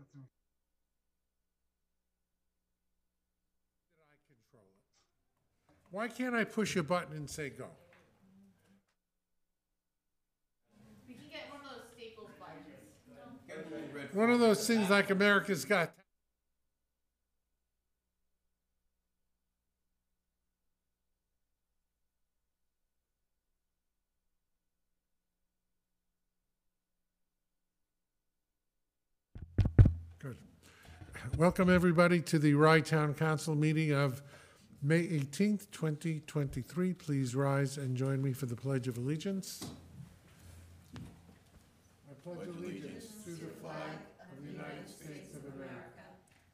Did I control it? Why can't I push a button and say go? We can get one of those Staples buttons. One of those things like America's Got. Good. Welcome, everybody, to the Rye Town Council meeting of May 18th, 2023. Please rise and join me for the Pledge of Allegiance. I pledge allegiance to the flag of the United States of America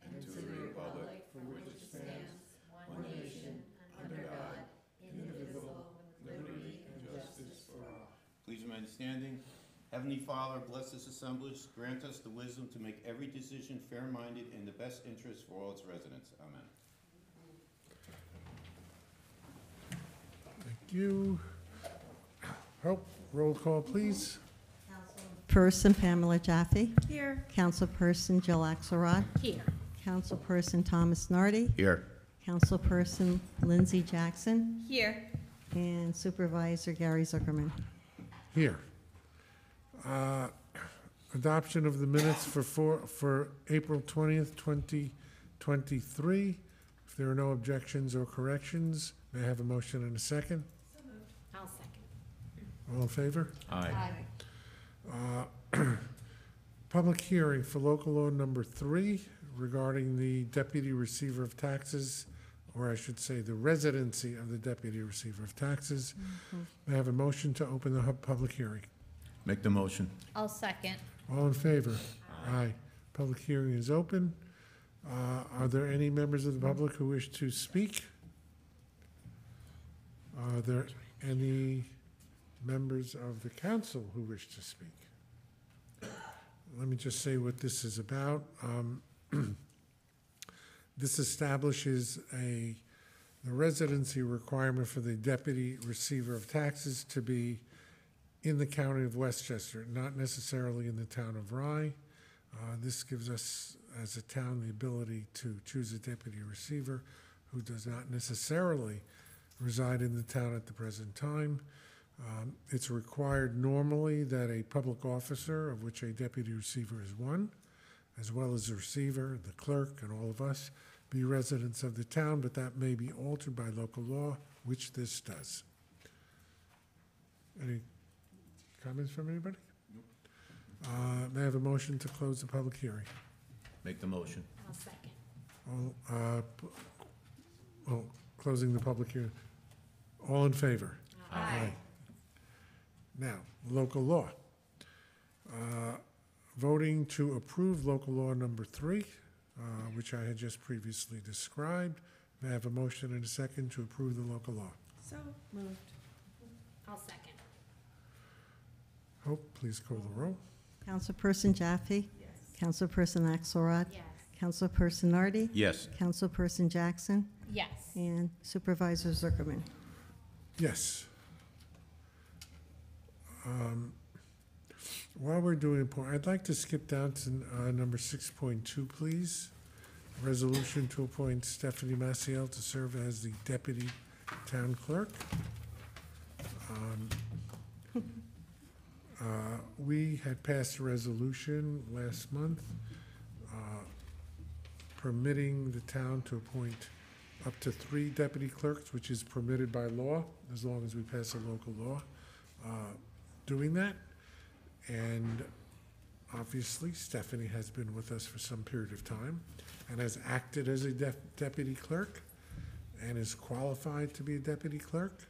and to the republic for which it stands, one nation, under God, indivisible, liberty and justice for all. Please remain standing. Heavenly Father, bless this assemblage. Grant us the wisdom to make every decision fair-minded in the best interest for all its residents. Amen. Thank you. Roll call, please. Councilperson Pamela Jaffe. Here. Councilperson Jill Axelrod. Here. Councilperson Thomas Nardi. Here. Councilperson Lindsay Jackson. Here. And Supervisor Gary Zuckerman. Here. Adoption of the minutes for April 20th, 2023. If there are no objections or corrections, may I have a motion and a second? I'll second. All in favor? Aye. Public hearing for local law number 3 regarding the Deputy Receiver of Taxes, or I should say the residency of the Deputy Receiver of Taxes. May I have a motion to open the public hearing? Make the motion. I'll second. All in favor? Aye. Public hearing is open. Are there any members of the public who wish to speak? Are there any members of the council who wish to speak? Let me just say what this is about. This establishes the residency requirement for the Deputy Receiver of Taxes to be in the county of Westchester, not necessarily in the town of Rye. This gives us, as a town, the ability to choose a deputy receiver who does not necessarily reside in the town at the present time. It's required normally that a public officer, of which a deputy receiver is one, as well as the receiver, the clerk, and all of us, be residents of the town, but that may be altered by local law, which this does. Any comments from anybody? Nope. May I have a motion to close the public hearing? Make the motion. I'll second. Closing the public hearing. All in favor? Aye. Now, local law. Voting to approve local law number 3, which I had just previously described. May I have a motion and a second to approve the local law? So moved. I'll second. Hope, please call the roll. Councilperson Jaffe. Yes. Councilperson Axelrod. Yes. Councilperson Nardi. Yes. Councilperson Jackson. Yes. And Supervisor Zuckerman. Yes. While we're doing it, I'd like to skip down to number 6.2, please. Resolution to appoint Stephanie Maciel to serve as the Deputy Town Clerk. We had passed a resolution last month permitting the town to appoint up to 3 deputy clerks, which is permitted by law, as long as we pass a local law doing that. And obviously, Stephanie has been with us for some period of time and has acted as a deputy clerk and is qualified to be a deputy clerk.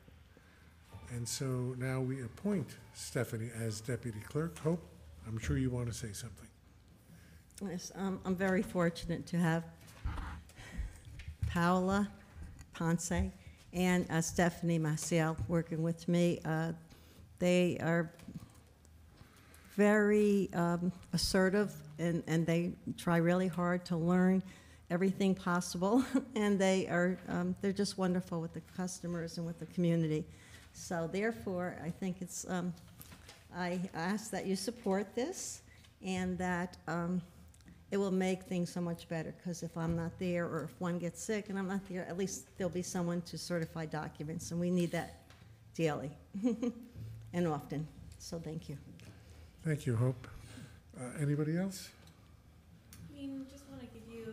And so now we appoint Stephanie as deputy clerk. Hope, I'm sure you want to say something. Yes, I'm very fortunate to have Paola Ponce and Stephanie Maciel working with me. They are very assertive, and they try really hard to learn everything possible, and they're just wonderful with the customers and with the community. So therefore, I think it's, I ask that you support this, and that it will make things so much better, because if I'm not there, or if one gets sick and I'm not there, at least there'll be someone to certify documents, and we need that daily and often. So thank you. Thank you, Hope. Anybody else? I mean, just want to give you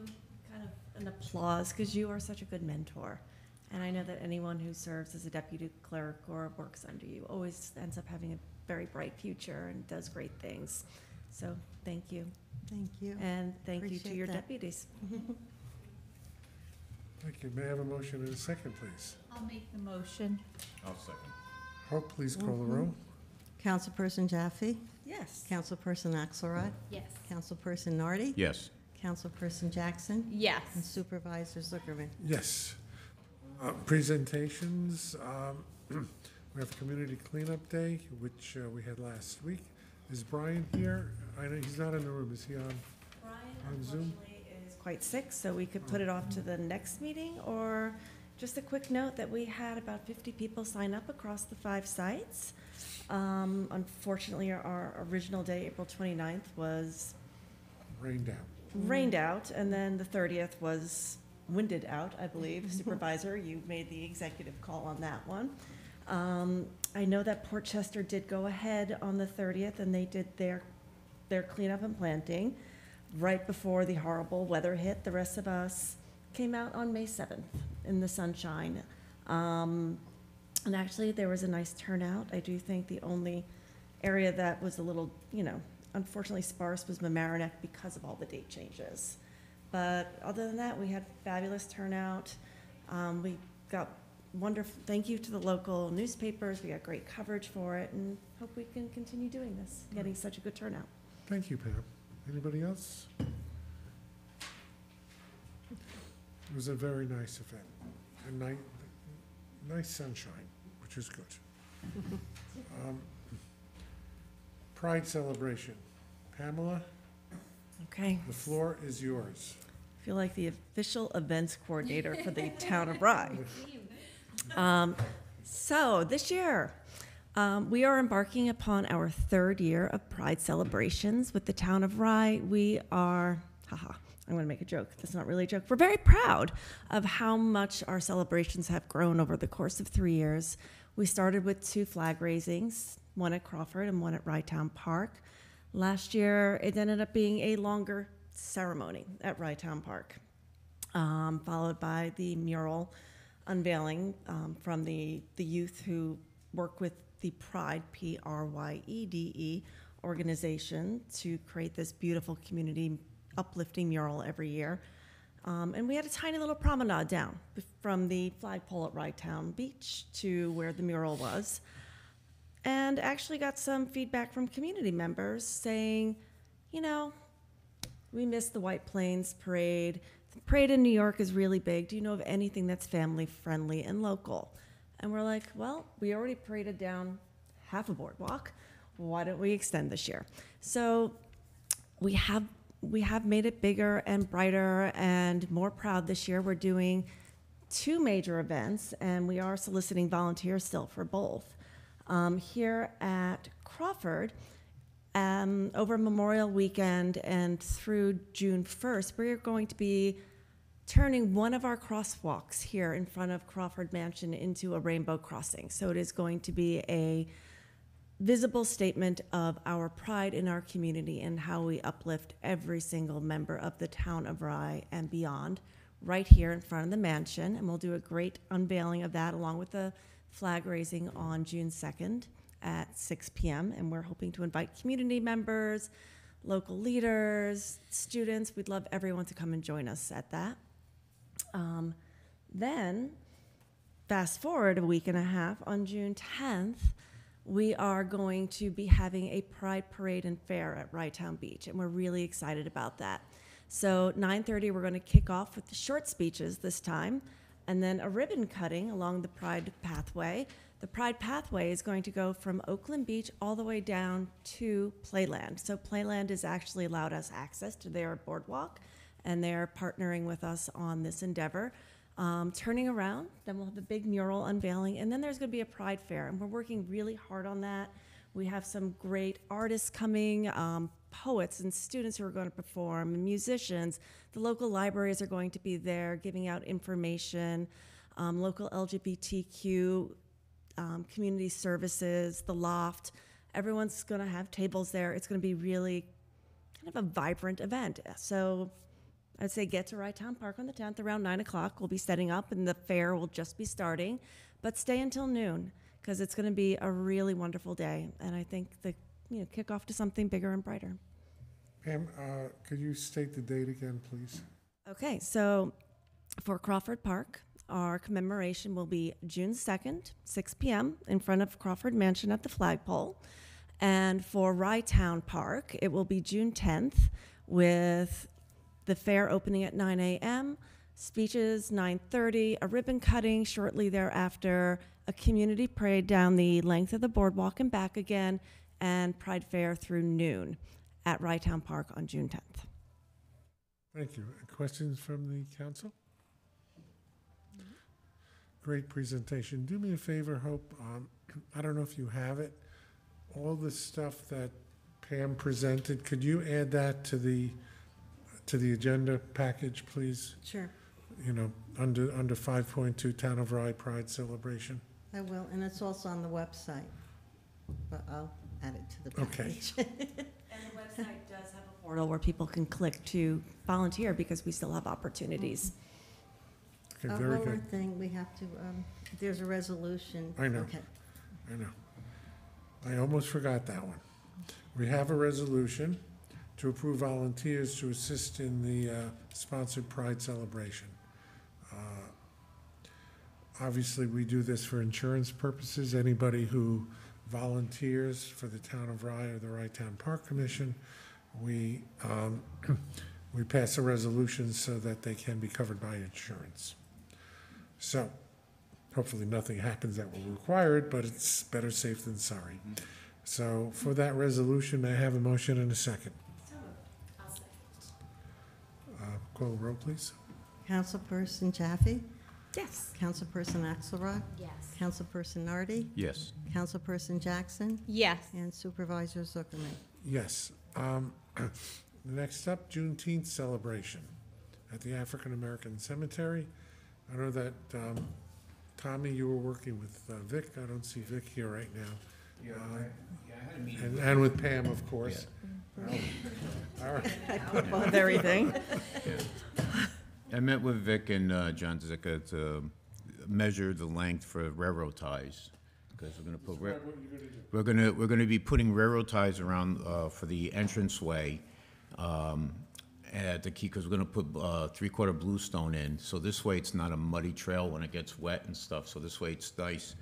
kind of an applause because you are such a good mentor. And I know that anyone who serves as a deputy clerk or works under you always ends up having a very bright future and does great things. So thank you. Thank you. And thank you to Appreciate your that. deputies. Thank you. May I have a motion and a second, please? I'll make the motion. I'll second. Hope, please call the roll. Councilperson Jaffe, Yes. Councilperson Axelrod, Yes. Councilperson Nardi, Yes. Councilperson Jackson, and Yes. Supervisor Zuckerman. Yes. Presentations, we have Community Cleanup Day, which we had last week. Is Brian here? I know he's not in the room. Is he on? Brian, On Zoom? unfortunately, is quite sick, so we could put it off to the next meeting, or just a quick note that we had about 50 people sign up across the 5 sites. Unfortunately, our original day, April 29th, was Rained out. rained out, and then the 30th was winded out, I believe. Supervisor, you made the executive call on that one. I know that Port Chester did go ahead on the 30th, and they did their cleanup and planting right before the horrible weather hit. The rest of us came out on May 7th in the sunshine. And actually, there was a nice turnout. I do think the only area that was a little, unfortunately sparse was Mamaroneck because of all the date changes. But other than that, we had fabulous turnout. We got wonderful, thank you to the local newspapers. We got great coverage for it, and hope we can continue doing this, getting such a good turnout. Thank you, Pam. Anybody else? It was a very nice event. Nice sunshine, which is good. Pride celebration. Pamela, Okay. the floor is yours. I feel like the official events coordinator for the town of Rye. So this year, we are embarking upon our 3rd year of Pride celebrations with the town of Rye. We are, I'm going to make a joke. That's not really a joke. We're very proud of how much our celebrations have grown over the course of 3 years. We started with 2 flag raisings, one at Crawford and one at Rye Town Park. Last year, it ended up being a longer ceremony at Rye Town Park, followed by the mural unveiling from the youth who work with the Pride, P-R-Y-E-D-E, organization to create this beautiful community uplifting mural every year. And we had a tiny little promenade down from the flagpole at Rye Town Beach to where the mural was. And actually got some feedback from community members saying, we missed the White Plains Parade. The parade in New York is really big. Do you know of anything that's family friendly and local? And we're like, well, we already paraded down half a boardwalk. Why don't we extend this year? So we have made it bigger and brighter and more proud this year. We're doing 2 major events, and we are soliciting volunteers still for both. Here at Crawford, over Memorial Weekend and through June 1st, we're going to be turning one of our crosswalks here in front of Crawford Mansion into a rainbow crossing. So it is going to be a visible statement of our pride in our community and how we uplift every single member of the town of Rye and beyond right here in front of the mansion. And we'll do a great unveiling of that along with the flag raising on June 2nd at 6 p.m. And we're hoping to invite community members, local leaders, students. We'd love everyone to come and join us at that. Then, fast forward a week and a half, on June 10th, we are going to be having a Pride Parade and Fair at Rye Town Beach, and we're really excited about that. So 9:30, we're going to kick off with the short speeches this time, and then a ribbon cutting along the Pride Pathway. The Pride Pathway is going to go from Oakland Beach all the way down to Playland. So Playland has actually allowed us access to their boardwalk, and they're partnering with us on this endeavor. Turning around, then we'll have the big mural unveiling, and then there's going to be a Pride Fair, and we're working really hard on that. We have some great artists coming, poets and students who are going to perform, and musicians. The local libraries are going to be there giving out information, local LGBTQ community services, the Loft. Everyone's going to have tables there. It's going to be really kind of a vibrant event. So I'd say get to Rye Town Park on the 10th around 9 o'clock. We'll be setting up, and the fair will just be starting. But stay until noon, because it's going to be a really wonderful day. And I think kick off to something bigger and brighter. Pam, could you state the date again, please? Okay, so for Crawford Park, our commemoration will be June 2nd, 6 p.m. in front of Crawford Mansion at the flagpole. And for Rye Town Park, it will be June 10th with the fair opening at 9 a.m., speeches 9:30, a ribbon cutting shortly thereafter, a community parade down the length of the boardwalk and back again, and Pride Fair through noon at Rye Town Park on June 10th. Thank you. Questions from the council? Great presentation. Do me a favor, Hope. I don't know if you have it. All the stuff that Pam presented, could you add that to the agenda package, please? Sure, Under 5.2 Town of Rye Pride Celebration. I will, and it's also on the website, but I'll add it to the Okay. package. And the website does have a portal where people can click to volunteer because we still have opportunities. Okay, very One more good. thing, we have to, there's a resolution. I know. Okay. I know. I almost forgot that one. We have a resolution to approve volunteers to assist in the sponsored Pride celebration. Obviously, we do this for insurance purposes. Anybody who volunteers for the Town of Rye or the Rye Town Park Commission, we pass a resolution so that they can be covered by insurance. So, hopefully nothing happens that will require it, but it's better safe than sorry. So for that resolution, may I have a motion and a second? Call the roll, please. Councilperson Jaffe? Yes. Councilperson Axelrod? Yes. Councilperson Nardi? Yes. Councilperson Jackson? Yes. And Supervisor Zuckerman? Yes. Next up, Juneteenth celebration at the African American Cemetery. I know that, Tommy, you were working with Vic. I don't see Vic here right now. I had a meeting. And with Pam, of course. All right. Above everything. I met with Vic and John Zicka to measure the length for railroad ties, because we're going to put we're gonna be putting railroad ties around for the entranceway at the key, because we're going to put 3/4 bluestone in, so this way it's not a muddy trail when it gets wet and stuff. So this way it's nice.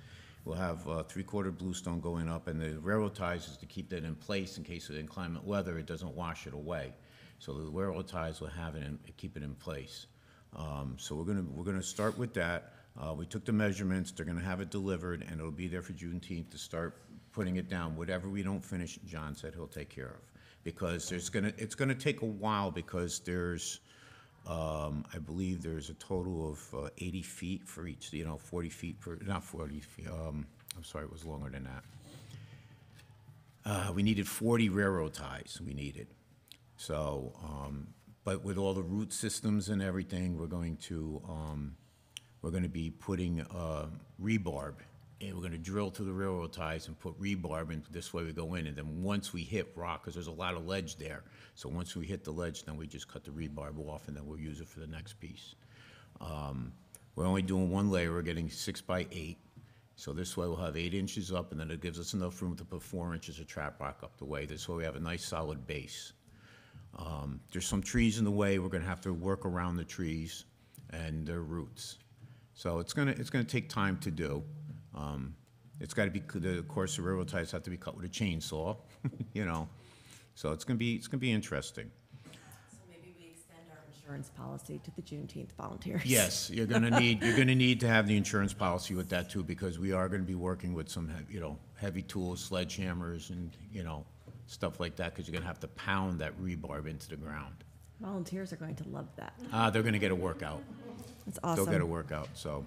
We'll have 3/4 bluestone going up, and the railroad ties is to keep that in place in case of inclement weather. It doesn't wash it away. So the railroad ties will have it and keep it in place. So we're gonna start with that. We took the measurements. They're gonna have it delivered, and it'll be there for Juneteenth to start putting it down. Whatever we don't finish, John said he'll take care of, because it's gonna take a while, because there's I believe there's a total of 80 feet for each. 40 feet per, not 40 feet. I'm sorry, it was longer than that. We needed 40 railroad ties. We needed. So, but with all the root systems and everything, we're going to be putting rebarb, and we're going to drill through the railroad ties and put rebarb, and this way we go in. And then once we hit rock, because there's a lot of ledge there, so once we hit the ledge, then we just cut the rebarb off, and then we'll use it for the next piece. We're only doing one layer. We're getting 6 by 8. So this way we'll have 8 inches up, and then it gives us enough room to put 4 inches of trap rock up the way. This way we have a nice solid base. There's some trees in the way. We're going to have to work around the trees and their roots. So it's gonna take time to do. It's got to be, of course, the railroad ties have to be cut with a chainsaw, So it's gonna be interesting. So maybe we extend our insurance policy to the Juneteenth volunteers. Yes, you're gonna need to have the insurance policy with that too, because we are gonna be working with some, heavy tools, sledgehammers, and stuff like that, because you're gonna have to pound that rebarb into the ground. Volunteers are going to love that. They're gonna get a workout. That's awesome. They'll get a workout. So,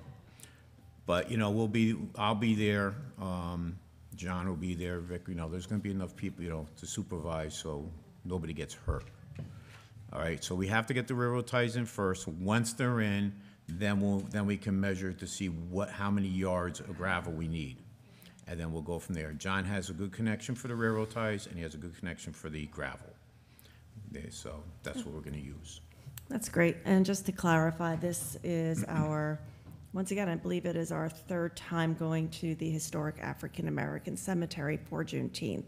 but I'll be there. John will be there. Vic, there's gonna be enough people, to supervise. So nobody gets hurt. All right, so we have to get the railroad ties in first. Once they're in, then we can measure to see how many yards of gravel we need. And then we'll go from there. John has a good connection for the railroad ties, and he has a good connection for the gravel. So that's what we're gonna use. That's great. And just to clarify, this is our, once again, I believe it is our third time going to the historic African American Cemetery for Juneteenth.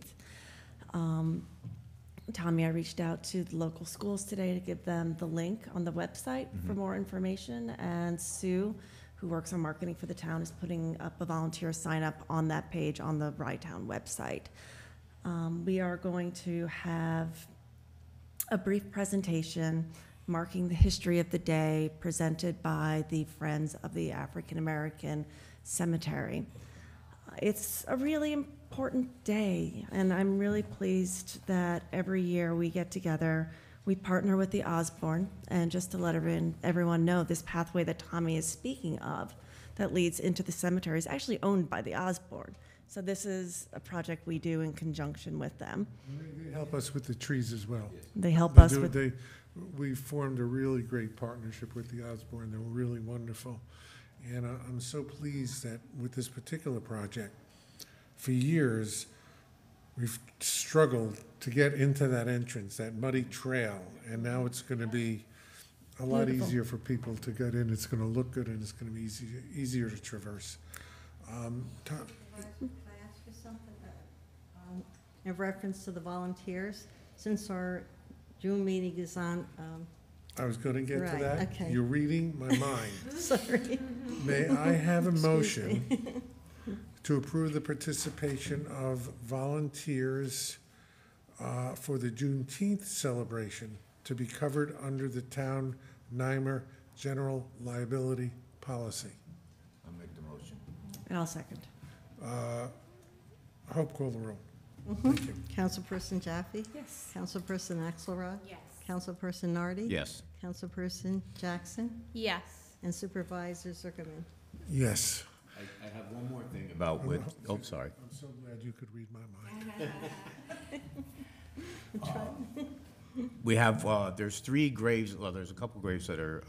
Tommy, I reached out to the local schools today to give them the link on the website for more information. And Sue, who works on marketing for the town, is putting up a volunteer sign up on that page on the Rye-Town website. We are going to have a brief presentation marking the history of the day presented by the Friends of the African American Cemetery. It's a really important day, and I'm really pleased that every year we get together, we partner with the Osborne, and just to let everyone know, this pathway that Tommy is speaking of that leads into the cemetery is actually owned by the Osborne. So this is a project we do in conjunction with them. They help us with the trees as well. They help They us do- with, they- We formed a really great partnership with the Osborne. They were really wonderful. And I'm so pleased that with this particular project, for years, we've struggled to get into that entrance, that muddy trail, and now it's going to be a lot Beautiful. easier for people to get in. It's going to look good, and it's going to be easier to traverse. Tom- Can I ask you something? In reference to the volunteers, since our June meeting is on, I was going to get to Right, that. okay. You're reading my mind. sorry. May I have a Excuse motion to approve the participation of volunteers for the Juneteenth celebration to be covered under the town NYMER general liability policy? I'll make the motion. and I'll second. Hope, call the roll. Thank you. Councilperson Jaffe? Yes. Councilperson Axelrod? Yes. Councilperson Nardi? Yes. Councilperson Jackson? Yes. And Supervisor Zuckerman? Yes. I have one more thing about sorry. I'm so glad you could read my mind. We have, there's 3 graves, well, there's a couple graves that are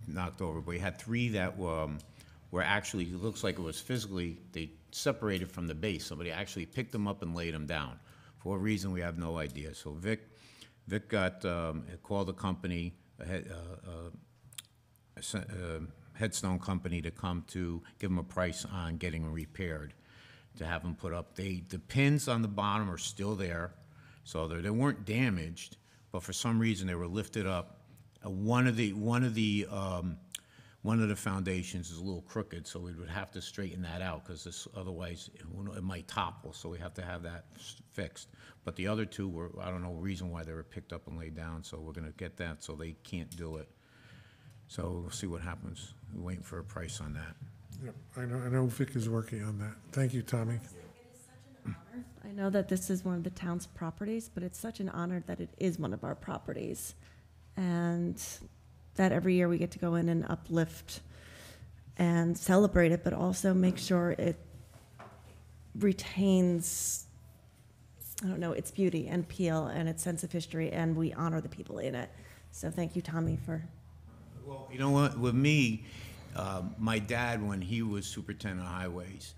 knocked over, but we had 3 that were actually, it looks like it was physically, they separated from the base. Somebody actually picked them up and laid them down. For a reason, we have no idea. So Vic got, called a company, a headstone company to come to give them a price on getting them repaired, to have them put up. The pins on the bottom are still there, so they weren't damaged, but for some reason they were lifted up. One of the foundations is a little crooked, so we would have to straighten that out, because otherwise it might topple, so we have to have that fixed. But the other 2 were, I don't know reason why they were picked up and laid down, so we're gonna get that, so they can't do it. So we'll see what happens. We're waiting for a price on that. Yep, I know Vic is working on that. Thank you, Tommy. I know that this is one of the town's properties, but it's such an honor that it is one of our properties. And that every year we get to go in and uplift and celebrate it, but also make sure it retains, I don't know, its beauty and appeal and its sense of history, and we honor the people in it. So thank you, Tommy, for, Well, you know what, with me, my dad, when he was superintendent of highways,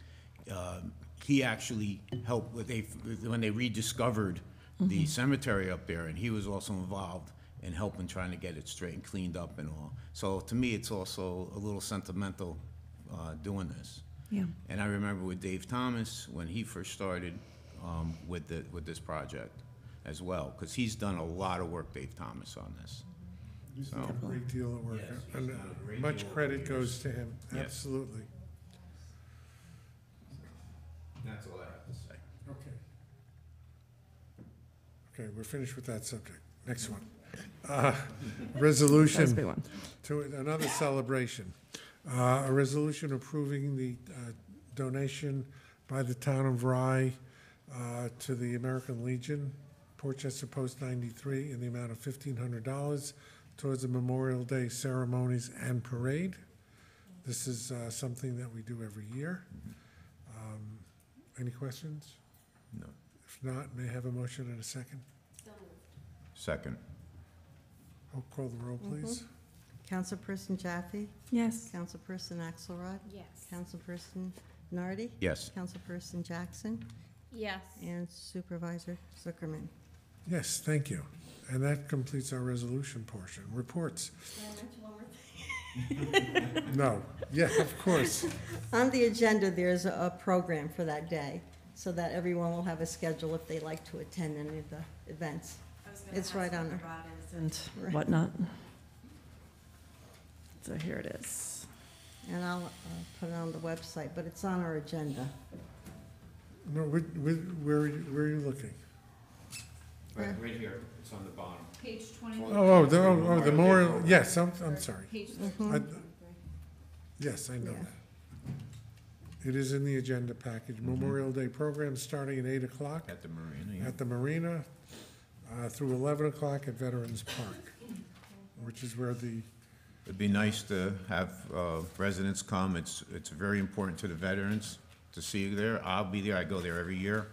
he actually helped when they rediscovered the cemetery up there, and he was also involved in helping trying to get it straight and cleaned up and all. So to me, it's also a little sentimental doing this. yeah. And I remember with Dave Thomas, when he first started with this project as well, because he's done a lot of work, Dave Thomas, on this. He's So- done a great deal of work, Yes, he's and done a great much deal over credit the goes to him, Yes. absolutely. That's all I have to say. Okay. Okay, we're finished with that subject. Next one. That was a Resolution big one. to another celebration. A resolution approving the donation by the town of Rye to the American Legion, Portchester Post 93, in the amount of $1,500 towards the Memorial Day ceremonies and parade. This is something that we do every year. Any questions? No. If not, may I have a motion and a second? So Second. I'll call the roll, please. Councilperson Jaffe? Yes. Councilperson Axelrod? Yes. Councilperson Nardi? Yes. Councilperson Jackson? Yes. And Supervisor Zuckerman. Yes, thank you. And that completes our resolution portion. Reports? No. Yeah, of course. On the agenda, there's a program for that day, so that everyone will have a schedule if they'd like to attend any of the events. It's right on there. And Right. whatnot. So here it is. And I'll put it on the website, but it's on our agenda. No, where are you looking? Right here, it's on the bottom. Page 20. The Memorial, yes, I'm sorry. Page I- Yes, I know that. It is in the agenda package. Memorial Day program starting at 8 o'clock At the marina, yeah. at the Marina through 11 o'clock at Veterans Park, which is where the, It'd be nice to have residents come. It's very important to the veterans to see you there. I'll be there. I go there every year.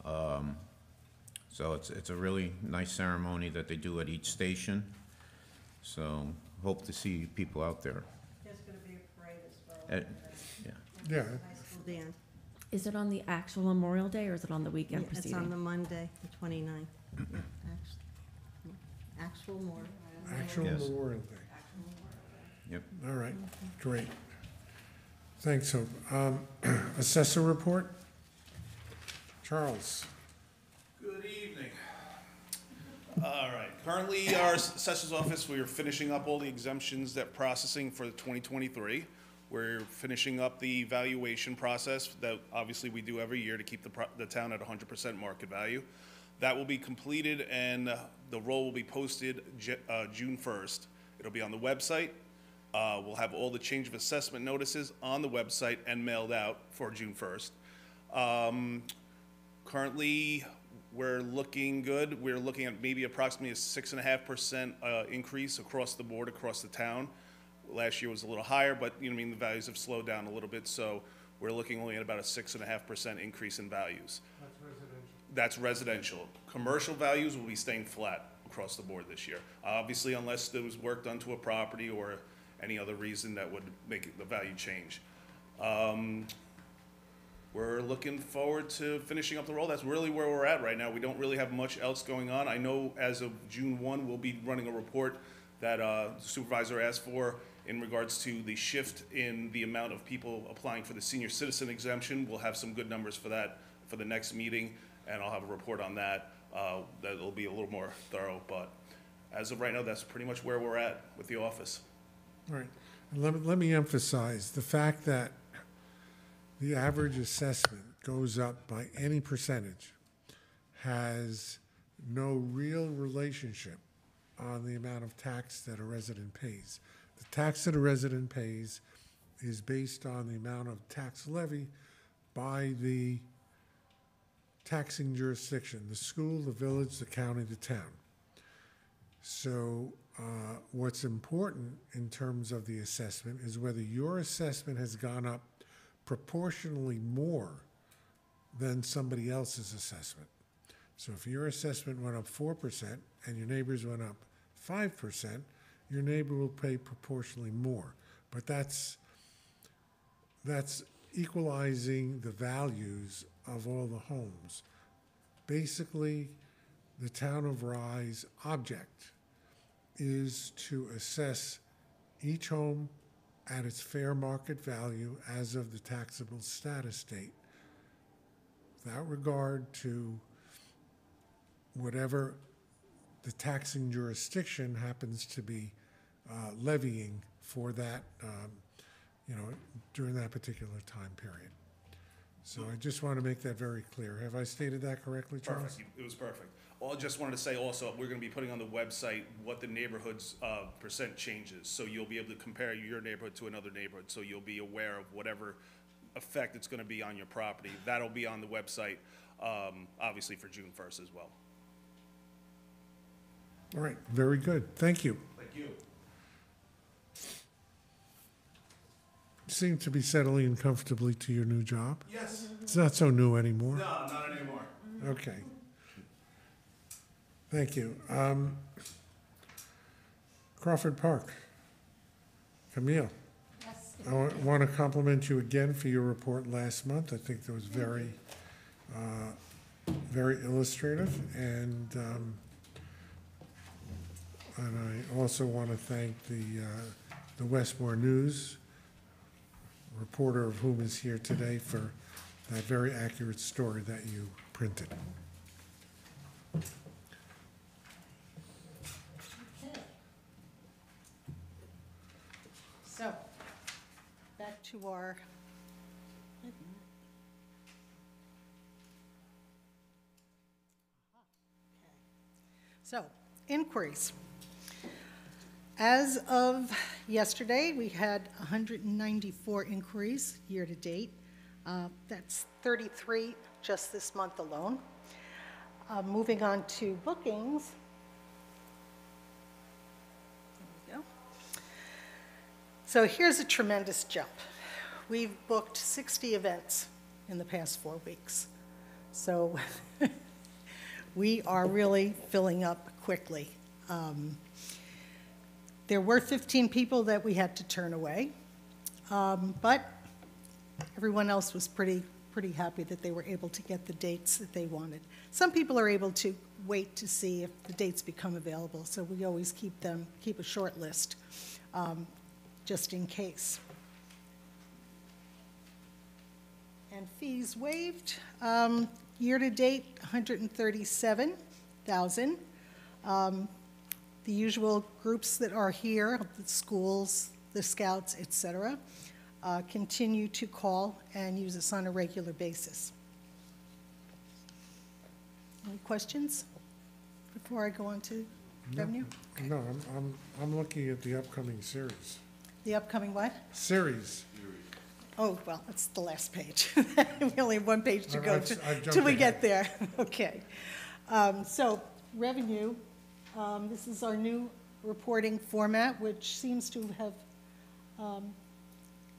So it's a really nice ceremony that they do at each station. So hope to see people out there. There's going to be a parade as well. Yeah. yeah, High school band. Is it on the actual Memorial Day or is it on the weekend Yeah, it's on preceding? the Monday, the 29th. Actual more. actual Yes. Memorial Day. Yep. All right, great. Thanks, Hope. Assessor report? Charles? Good evening. All right, currently our assessor's office, we are finishing up all the exemptions that processing for 2023. We're finishing up the valuation process that obviously we do every year to keep the town at 100% market value. That will be completed and the roll will be posted June 1st. It'll be on the website. We'll have all the change of assessment notices on the website and mailed out for June 1st. Currently, we're looking good. We're looking at maybe approximately a 6.5% increase across the board, across the town. Last year was a little higher, but you know, I mean, the values have slowed down a little bit, so we're looking only at about a 6.5% increase in values. That's residential. Commercial values will be staying flat across the board this year. Obviously, unless there was work done to a property or any other reason that would make the value change. We're looking forward to finishing up the roll. That's really where we're at right now. We don't really have much else going on. I know as of June 1, we'll be running a report that the supervisor asked for in regards to the shift in the amount of people applying for the senior citizen exemption. We'll have some good numbers for that for the next meeting, and I'll have a report on that. That'll be a little more thorough, but as of right now, that's pretty much where we're at with the office. All right, and let me emphasize, the fact that the average assessment goes up by any percentage has no real relationship on the amount of tax that a resident pays. The tax that a resident pays is based on the amount of tax levy by the taxing jurisdiction, the school, the village, the county, the town. So what's important in terms of the assessment is whether your assessment has gone up proportionally more than somebody else's assessment. So if your assessment went up 4% and your neighbor's went up 5%, your neighbor will pay proportionally more. But that's equalizing the values of all the homes. Basically, the town of Rye's object is to assess each home at its fair market value as of the taxable status date, without regard to whatever the taxing jurisdiction happens to be levying for that, during that particular time period. So I just want to make that very clear. Have I stated that correctly, Charles? Perfect. It was perfect. Well, I just wanted to say also, we're going to be putting on the website what the neighborhood's percent changes. So you'll be able to compare your neighborhood to another neighborhood. So you'll be aware of whatever effect it's going to be on your property. That'll be on the website, obviously for June 1st as well. All right, very good. Thank you. Thank you. You seem to be settling in comfortably to your new job. Yes. It's not so new anymore. No, not anymore. Okay. Thank you. Crawford Park. Camille. Yes. I want to compliment you again for your report last month. I think that was very, very illustrative, and I also want to thank the Westmore News, reporter of whom is here today, for that very accurate story that you printed. Okay. So, back to our, wait a minute. Okay. So, inquiries. As of yesterday, we had 194 inquiries year-to-date. That's 33 just this month alone. Moving on to bookings. There we go. So here's a tremendous jump. We've booked 60 events in the past 4 weeks. So we are really filling up quickly. There were 15 people that we had to turn away, but everyone else was pretty happy that they were able to get the dates that they wanted. Some people are able to wait to see if the dates become available, so we always keep a short list, just in case. And fees waived, year-to-date, 137,000. The usual groups that are here, the schools, the scouts, et cetera, continue to call and use us on a regular basis. Any questions before I go on to revenue? No, I'm looking at the upcoming series. The upcoming what? Series. Oh, well, that's the last page. We only have one page to go I've jumped till we ahead. get there. Okay. So revenue, this is our new reporting format, which seems to have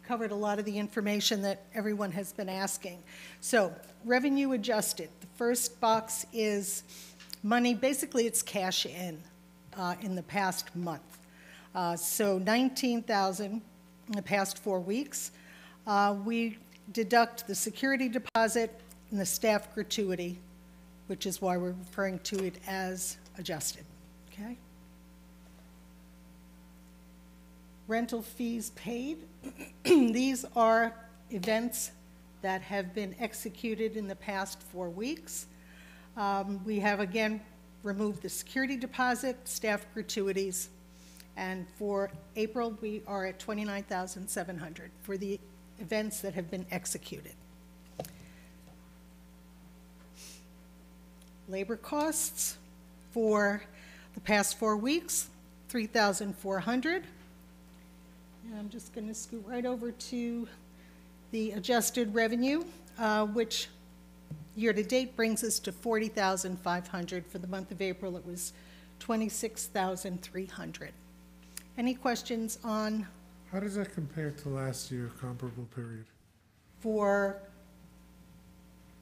covered a lot of the information that everyone has been asking. So revenue adjusted, the first box is money, basically it's cash in the past month. So 19,000 in the past 4 weeks. We deduct the security deposit and the staff gratuity, which is why we're referring to it as adjusted, okay? Rental fees paid. These are events that have been executed in the past 4 weeks. We have, again, removed the security deposit, staff gratuities, and for April, we are at $29,700 for the events that have been executed. Labor costs for the past 4 weeks, $3,400. And I'm just going to scoot right over to the adjusted revenue, which year-to-date brings us to $40,500. For the month of April, it was $26,300. Any questions on How does that compare to last year comparable period? for,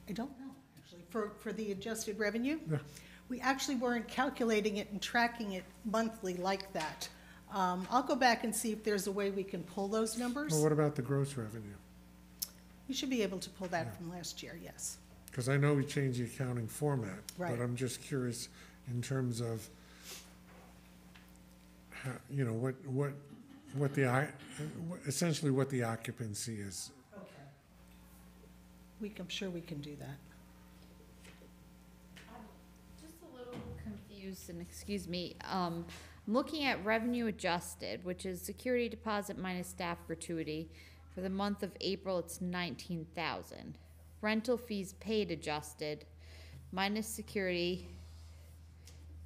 I don't know, actually, for the adjusted revenue? Yeah. We actually weren't calculating it and tracking it monthly like that. I'll go back and see if there's a way we can pull those numbers. Well, what about the gross revenue? You should be able to pull that from last year, yes. Because I know we changed the accounting format. Right. But I'm just curious in terms of, how, you know, what the, essentially what the occupancy is. Okay. I'm sure we can do that. Just a little confused, and excuse me, I'm looking at revenue adjusted, which is security deposit minus staff gratuity. For the month of April, it's 19,000. Rental fees paid adjusted, minus security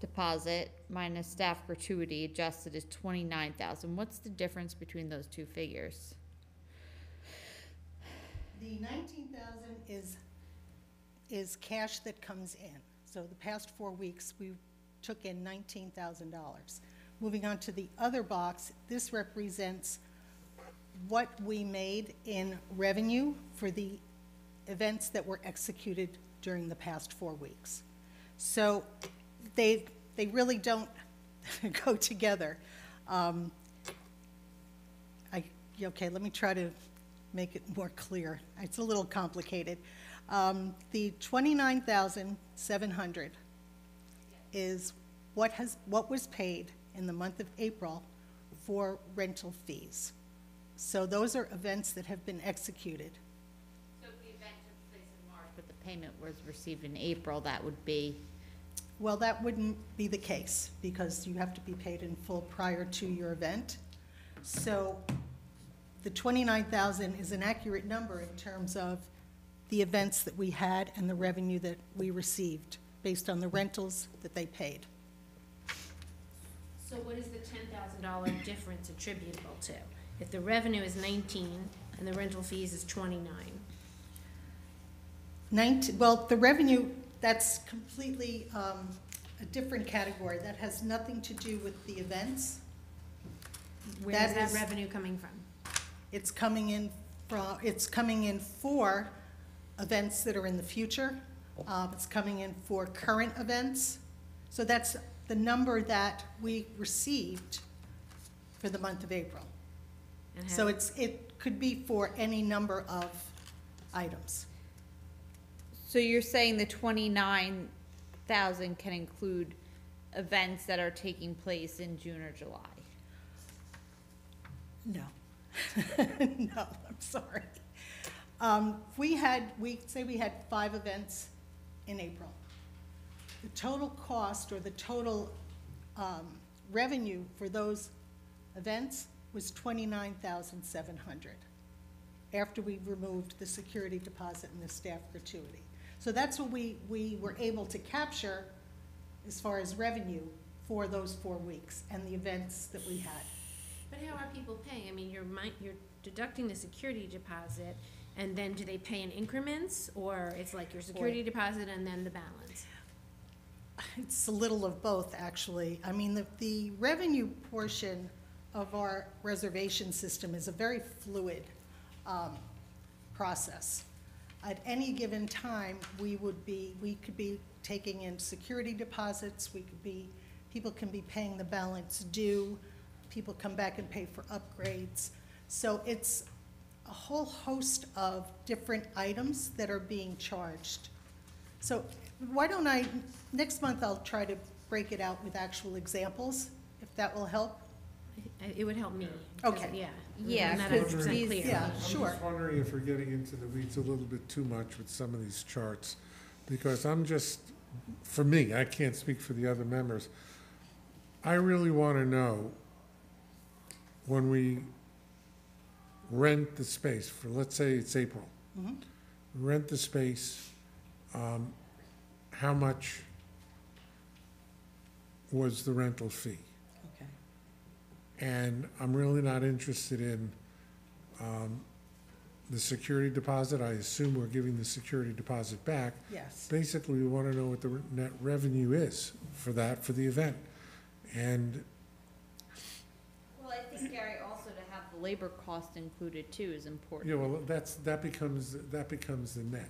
deposit, minus staff gratuity adjusted is 29,000. What's the difference between those two figures? The 19,000 is cash that comes in. So the past 4 weeks, we took in $19,000. Moving on to the other box, this represents what we made in revenue for the events that were executed during the past 4 weeks. So they really don't go together. Okay, let me try to make it more clear. It's a little complicated. The 29,700 is what was paid in the month of April for rental fees. So those are events that have been executed. So if the event took place in March, but the payment was received in April, that would be, Well, that wouldn't be the case, because you have to be paid in full prior to your event. So the 29,000 is an accurate number in terms of the events that we had and the revenue that we received, based on the rentals that they paid. So what is the $10,000 difference attributable to? If the revenue is 19 and the rental fees is 29? Well, the revenue, that's completely a different category. That has nothing to do with the events. Where is that revenue coming from? It's coming in for events that are in the future. It's coming in for current events. So that's the number that we received for the month of April. And So how- it could be for any number of items. so you're saying the 29,000 can include events that are taking place in June or July? No. No, I'm sorry. We say we had 5 events in April. The total cost or the total revenue for those events was 29,700 after we removed the security deposit and the staff gratuity. So that's what we were able to capture as far as revenue for those 4 weeks and the events that we had. But how are people paying? I mean, you're deducting the security deposit, and then do they pay in increments? Or it's like your security deposit and then the balance? It's a little of both, actually. I mean, the revenue portion of our reservation system is a very fluid process. At any given time, we could be taking in security deposits, people can be paying the balance due, people come back and pay for upgrades. So it's a whole host of different items that are being charged. So why don't next month I'll try to break it out with actual examples, if that will help. It would help me. 'cause, Okay. Yeah. Yeah, I'm not 'cause 100% these- clear. Yeah, I'm sure. just wondering if we're getting into the weeds a little bit too much with some of these charts, because for me, I can't speak for the other members. I really want to know, when we rent the space, for, let's say it's April, rent the space, how much was the rental fee? Okay. And I'm really not interested in the security deposit. I assume we're giving the security deposit back. Yes. Basically, we want to know what the net revenue is for the event. And, Well, I think, Gary, also to have the labor cost included too is important. yeah, well, that becomes the net.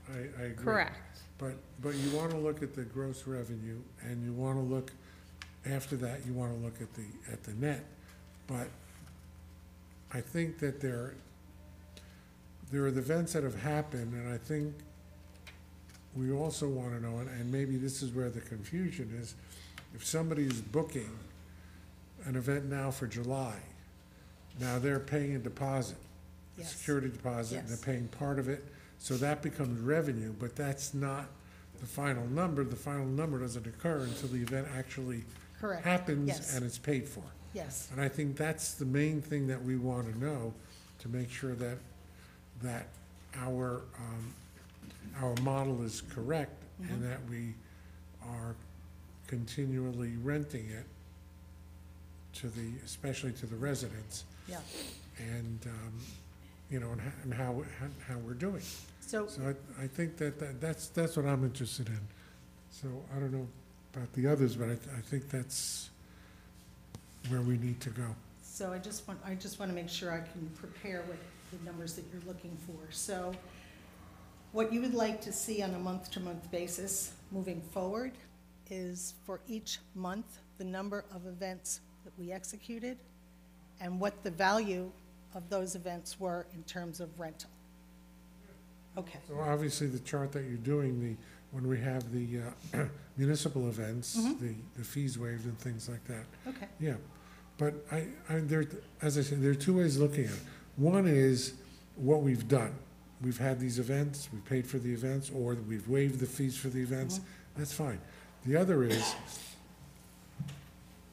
I agree. Correct. But you want to look at the gross revenue, and you want to look, after that, you want to look at the net. But I think that there are the events that have happened, and I think we also want to know, and maybe this is where the confusion is, if somebody's booking an event now for July, now they're paying a deposit, a Yes. security deposit, and they're Yes. paying part of it, so that becomes revenue, but that's not the final number. The final number doesn't occur until the event actually Correct. happens Yes. and it's paid for. Yes. And I think that's the main thing that we want to know, to make sure that our model is correct, and that we are continually renting it especially to the residents, Yeah. and, and how we're doing. So, So I think that's what I'm interested in. So I don't know about the others, but I think that's where we need to go. so I just want to make sure I can prepare with the numbers that you're looking for. So what you would like to see on a month-to-month basis moving forward is for each month, the number of events that we executed and what the value of those events were in terms of rental. Okay, So obviously, the chart that you're doing, when we have the municipal events, the fees waived and things like that. okay. Yeah, but as I said, there are two ways of looking at it. One is what we've done. We've had these events, we paid for the events, or we've waived the fees for the events. That's fine. The other is,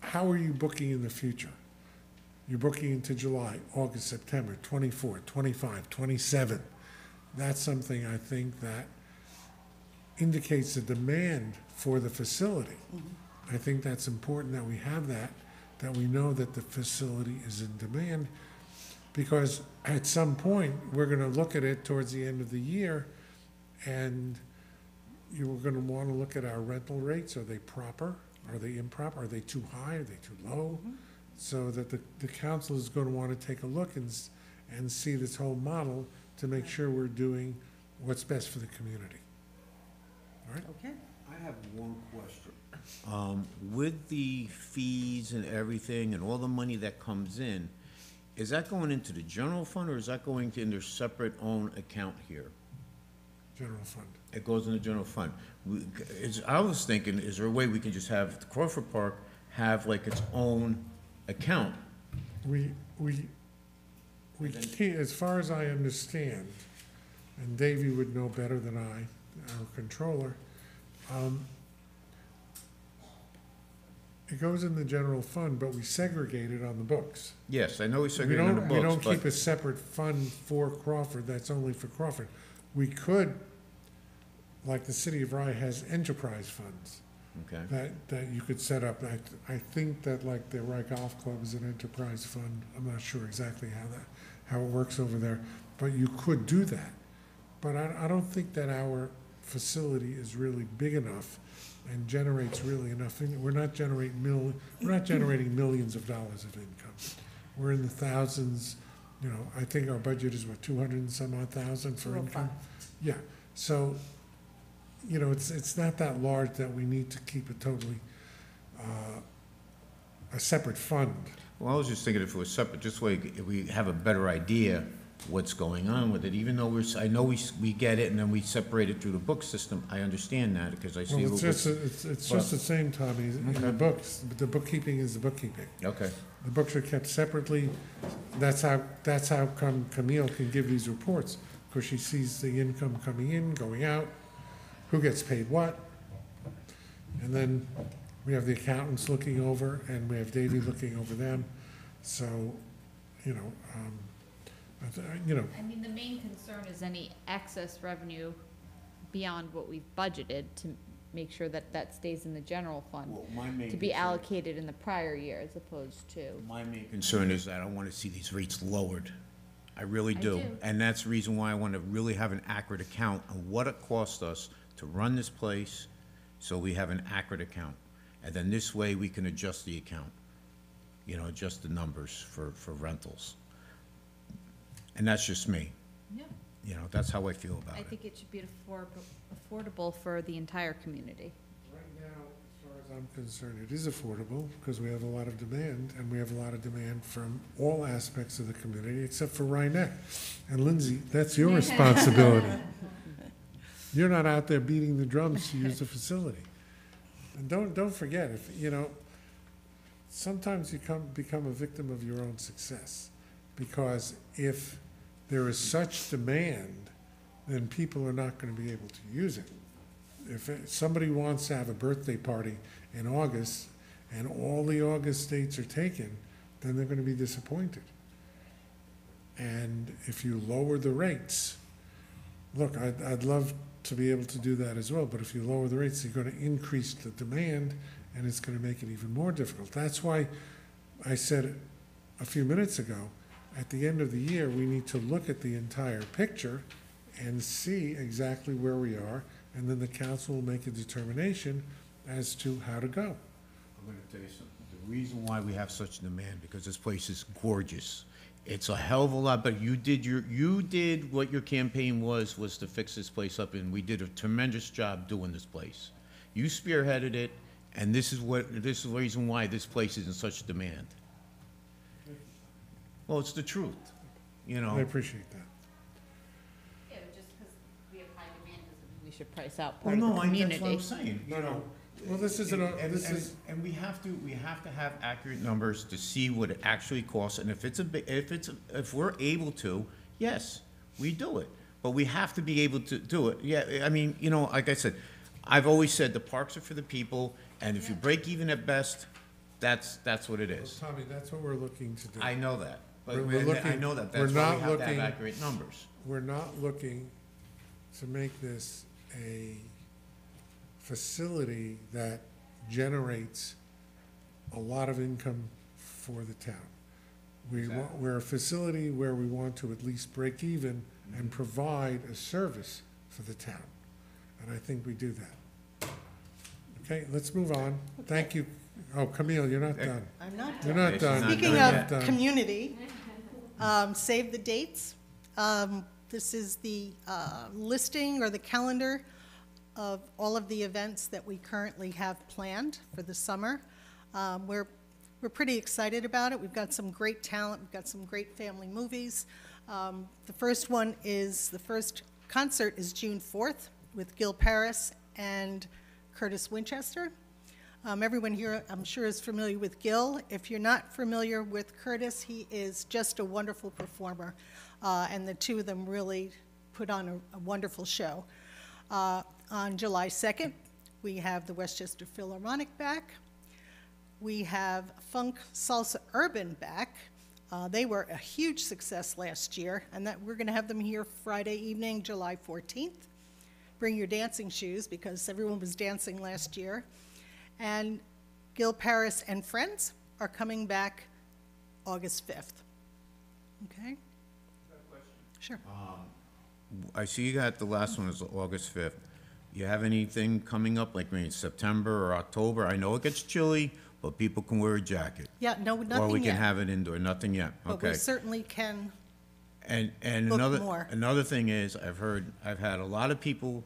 how are you booking in the future? You're booking into July, August, September, 24, 25, 27. That's something I think that indicates the demand for the facility. I think that's important that we have that we know that the facility is in demand, because at some point, we're gonna look at it towards the end of the year, and you're gonna wanna look at our rental rates. Are they proper? Are they improper? Are they too high? Are they too low? So that the council is gonna wanna take a look and see this whole model to make sure we're doing what's best for the community. Okay. I have one question. With the fees and everything and all the money that comes in, is that going into the general fund or is that going in their separate own account here? General fund. It goes in the general fund. I was thinking, is there a way we can just have the Crawford Park have like its own account? We can't, as far as I understand, and Davey would know better than I, our controller, it goes in the general fund, but we segregate it on the books. Yes, I know we We segregate on the don't, we don't books, keep but, a separate fund for Crawford, that's only for Crawford. We could, like the city of Rye has enterprise funds okay. that you could set up. I think that like the Rye Golf Club is an enterprise fund. I'm not sure exactly how it works over there, but you could do that. But I don't think that our facility is really big enough and generates really enough. We're not generating millions of dollars of income. We're in the thousands, I think our budget is what, 200 and some odd thousand for income? Yeah, so, it's not that large that we need to keep it totally, a separate fund. Well, I was just thinking if it was separate, just way if we have a better idea what's going on with it, even though I know we get it and then we separate it through the book system, I understand that, because I see. Well, it's just the same, Tommy, in the Okay. books, but the bookkeeping is the bookkeeping. Okay, The books are kept separately. That's how come Camille can give these reports, because she sees the income coming in, going out, who gets paid what. And then we have the accountants looking over, and we have Davey looking over them. So, I mean, the main concern is any excess revenue beyond what we've budgeted to make sure that that stays in the general fund, well, my main to be concern- allocated in the prior year as opposed to. My main concern is that I want to see these rates lowered. I really I do. do. And that's the reason why I want to really have an accurate account on what it cost us to run this place, so we have an accurate account. And then this way, we can adjust the account, adjust the numbers for rentals. And that's just me. Yeah. That's how I feel about I it. think it should be affordable for the entire community. right now, as far as I'm concerned, it is affordable, because we have a lot of demand, and we have a lot of demand from all aspects of the community, except for Rhinebeck. And Lindsay, that's your responsibility. You're not out there beating the drums to use the facility. And don't forget, sometimes you become a victim of your own success. Because if there is such demand, then people are not gonna be able to use it. If somebody wants to have a birthday party in August, and all the August dates are taken, then they're gonna be disappointed. And if you lower the rates, look, I'd love to be able to do that as well, but if you lower the rates, you're gonna increase the demand, and it's gonna make it even more difficult. That's why I said a few minutes ago, at the end of the year, we need to look at the entire picture and see exactly where we are, and then the council will make a determination as to how to go. I'm gonna tell you something. The reason why we have such demand, because this place is gorgeous. It's a hell of a lot, but you did what your campaign was to fix this place up, and we did a tremendous job doing this place. You spearheaded it, and this is the reason why this place is in such demand. Well, it's the truth, you I know. appreciate that. Yeah, just because we have high demand doesn't mean we should price out Well, part of the no, that's what community. I'm saying, you know. Well, this isn't a, this is, And we have to have accurate numbers to see what it actually costs, and if we're able to, yes, we do it. But we have to be able to do it. Yeah, I mean, you know, like I said, I've always said the parks are for the people, and if you break even at best, that's what it is. Tommy, that's what we're looking to do. I know that, but We're I looking- know that, we're that's why not we have to have looking- accurate numbers. We're not looking to make this a facility that generates a lot of income for the town. We're a facility where we want to at least break even and provide a service for the town. And I think we do that. Okay, let's move on. Thank you. Oh, Camille, you're not done. I'm not You're done. not done. Speaking You're not of done. community, save the dates. This is the listing or the calendar of all of the events that we currently have planned for the summer. We're pretty excited about it. We've got some great talent. We've got some great family movies. The first concert is June 4th with Gil Paris and Curtis Winchester. Everyone here, I'm sure, is familiar with Gil. If you're not familiar with Curtis, he is just a wonderful performer, and the two of them really put on a wonderful show. On July 2nd, we have the Westchester Philharmonic back. We have Funk Salsa Urban back. They were a huge success last year, and that we're going to have them here Friday evening, July 14th. Bring your dancing shoes, because everyone was dancing last year. And Gil Paris and Friends are coming back August 5th. Okay? Sure. I see you got the last one is August 5th. You have anything coming up, like maybe September or October? I know it gets chilly, but people can wear a jacket. Yeah, no, Or we nothing can yet. have it indoor, nothing yet, But we okay. certainly can. And book another, more. another thing is, I've had a lot of people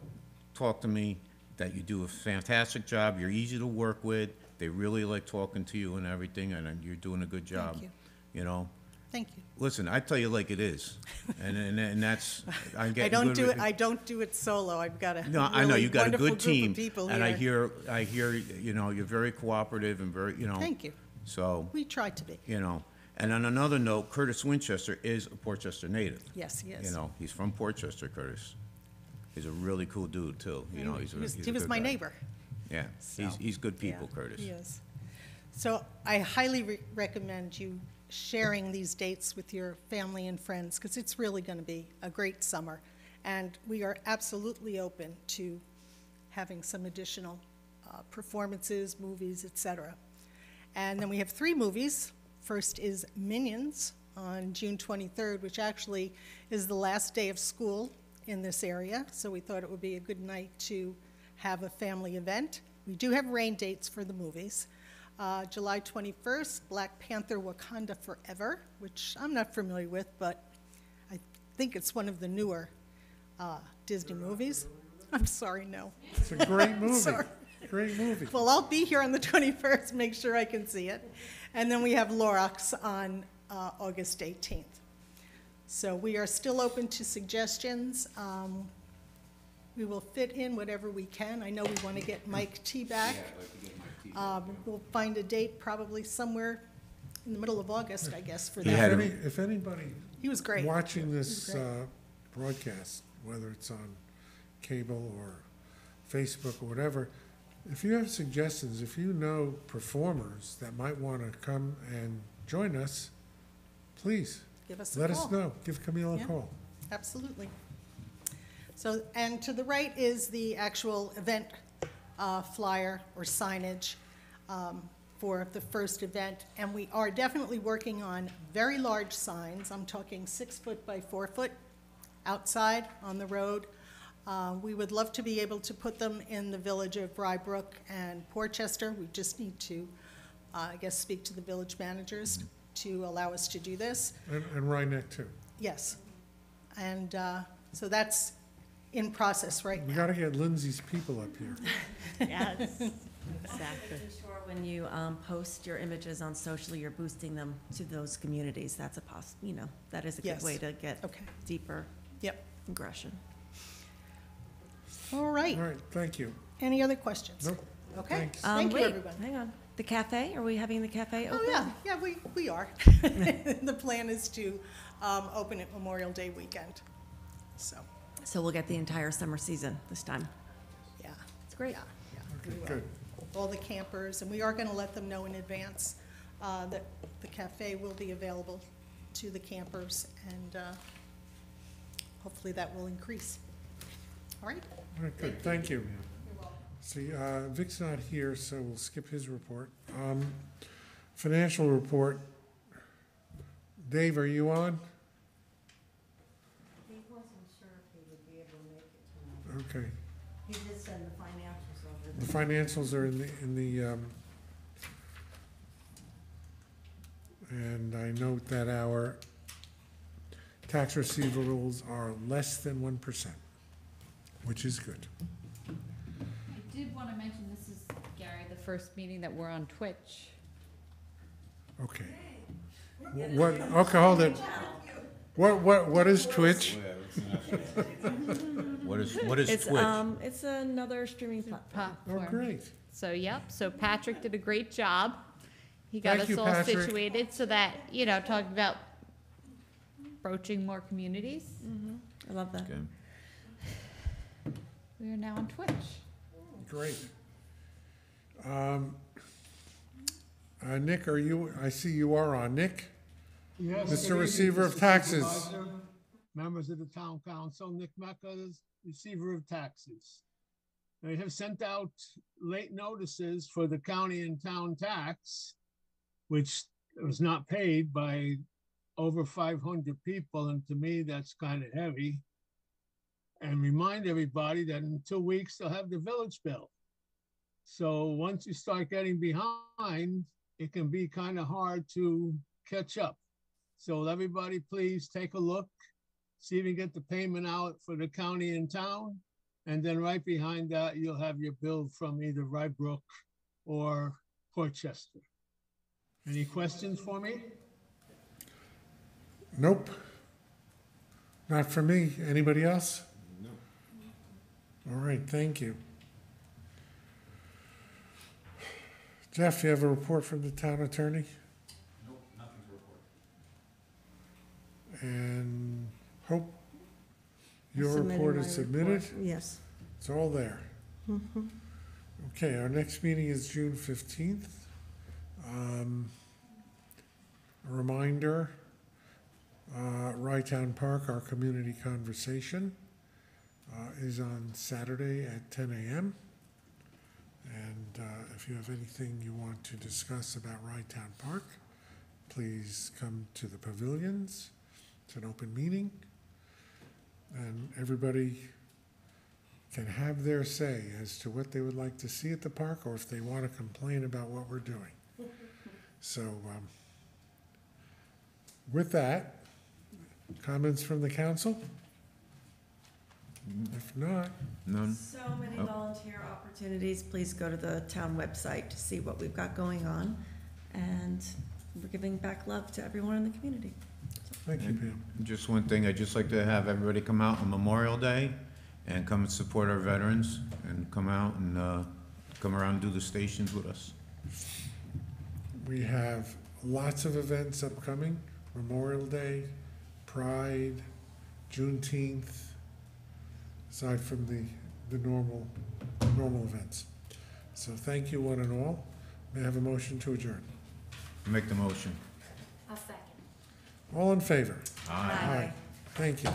talk to me that you do a fantastic job, you're easy to work with, they really like talking to you and everything, and you're doing a good job. you. You know? Thank you. Listen, I tell you like it is, and that's, I'm I getting don't good do with it, I don't do it solo. I've got a No, I know, really you got a wonderful good group team, of people and I here. hear, you know, you're very cooperative and very, you know. Thank you. So, We try to be. you know, and on another note, Curtis Winchester is a Portchester native. Yes, he is. You know, he's from Portchester, Curtis. He's a really cool dude, too, you know, he's a He was good my guy. neighbor. Yeah, So, he's good people, Yeah, Curtis. He is. So I highly recommend you sharing these dates with your family and friends, because it's really going to be a great summer. And we are absolutely open to having some additional performances, movies, et cetera. And then we have 3 movies. First is Minions on June 23rd, which actually is the last day of school in this area, so we thought it would be a good night to have a family event. We do have rain dates for the movies. July 21st, Black Panther Wakanda Forever, which I'm not familiar with, but I think it's one of the newer Disney movies. I'm sorry, no. It's a great movie. Sorry. Great movie. Well, I'll be here on the 21st, make sure I can see it. And then we have Lorax on August 18th. So we are still open to suggestions. We will fit in whatever we can. I know we want to get Mike T back. We'll find a date probably somewhere in the middle of August, I guess, for He that. had a- If anybody He was great. watching this He was great. broadcast, whether it's on cable or Facebook or whatever, if you have suggestions, if you know performers that might want to come and join us, please, Give us a let call. us know. Give Camille a Yeah. call. Absolutely. So, and to the right is the actual event flyer or signage for the first event. And we are definitely working on very large signs. I'm talking 6 foot by 4 foot outside on the road. We would love to be able to put them in the village of Rybrook and Portchester. We just need to, I guess, speak to the village managers to allow us to do this. And Rhinebeck too. Yes. And so that's in process right We now. gotta get Lindsay's people up here. Yes, exactly. Be sure when you post your images on social, you're boosting them to those communities. That's a that is a good Yes. way to get Okay. deeper Yep. aggression. All right. All right, thank you. Any other questions? Nope. Okay. Thanks. Thank you, Wait, everyone. hang on. The cafe, are we having the cafe open? Oh, yeah, we are. The plan is to open it Memorial Day weekend. So, So we'll get the entire summer season this time. yeah. It's great. Yeah, yeah, we will. Good. All the campers, and we are gonna let them know in advance that the cafe will be available to the campers, and hopefully that will increase. All right? All right, good, thank you. See, Vic's not here, so we'll skip his report. Financial report. Dave, are you on? He wasn't sure if he would be able to make it tonight. Okay. He did send the financials over. The financials are in the, and I note that our tax receivables are less than 1%, which is good. I did want to mention, this is, Gary, the first meeting that we're on Twitch. Okay. What, okay, hold it. What is Twitch? What is Twitch? It's another streaming platform. Oh, Platform. great. So, yep, so Patrick did a great job. He got Thank us you, all Patrick. situated so that, talking about approaching more communities. I love that. Okay. We are now on Twitch. Great. Nick, I see you are on. Nick? Yes. Mr. good evening, Receiver of Mr. Taxes. Supervisor, members of the town council, Nick Mecca, receiver of taxes. I have sent out late notices for the county and town tax, which was not paid by over 500 people, and to me, that's kind of heavy. And remind everybody that in 2 weeks, they'll have the village bill. So once you start getting behind, it can be kind of hard to catch up. So everybody, please take a look, see if you can get the payment out for the county and town. And then right behind that, you'll have your bill from either Rybrook or Portchester. Any questions for me? Nope. Not for me. Anybody else? No. All right, thank you. Jeff, you have a report from the town attorney? Nope, nothing to report. And Hope, I your submitted report my is submitted? report. Yes. It's all there. Okay, our next meeting is June 15th. A reminder, Rytown Park, our community conversation, is on Saturday at 10 a.m. And if you have anything you want to discuss about Rytown Park, please come to the pavilions. It's an open meeting. And everybody can have their say as to what they would like to see at the park or if they want to complain about what we're doing. So with that, comments from the council? If not, None? So many volunteer opportunities. Please go to the town website to see what we've got going on. And we're giving back love to everyone in the community. thank you, Pam. Just one thing, I'd just like to have everybody come out on Memorial Day and come and support our veterans and come out and come around and do the stations with us. We have lots of events upcoming, Memorial Day, Pride, Juneteenth, aside from the normal events. So thank you one and all. May I have a motion to adjourn? Make the motion. I'll second. All in favor? Aye. Aye. Thank you.